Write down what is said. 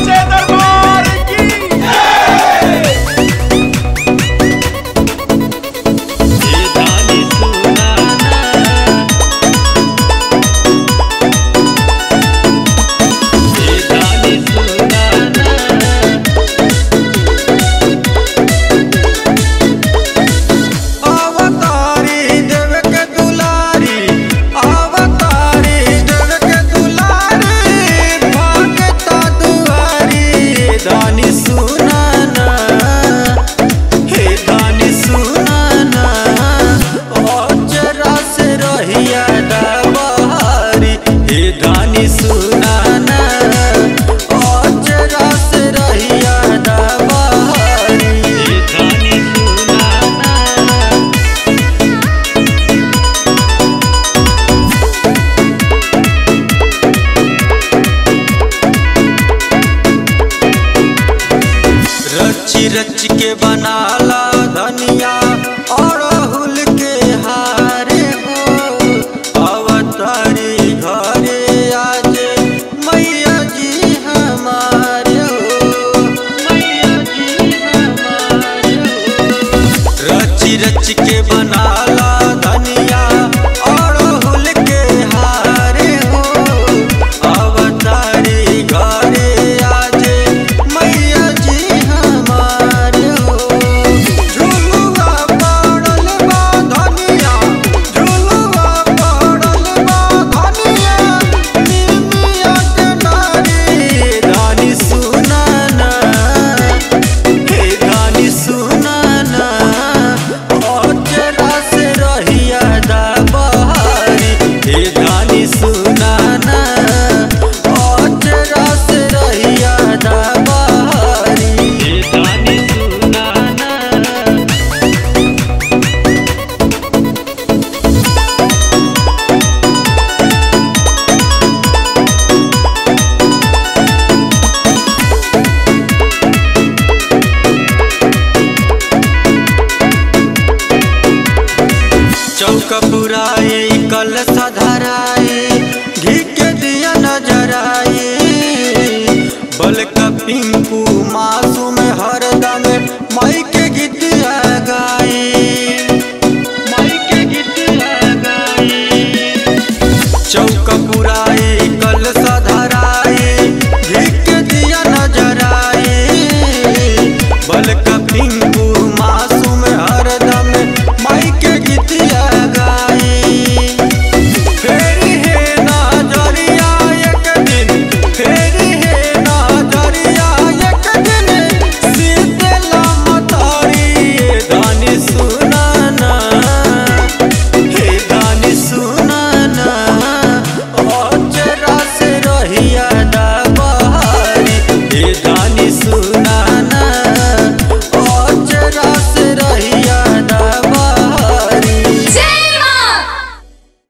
सच्चे दरबार की रच के बनाला धनिया और हुल के हारे हो अवतारी घरे आज मैया जी हमारे हो मैया जी हमारे हो। रच के बनाला धनिया और हुल के हारे हो अवतारी घरे आज मैया जी चौका पुराई कलश धराई घी के दिया नजराई बल का पिंकू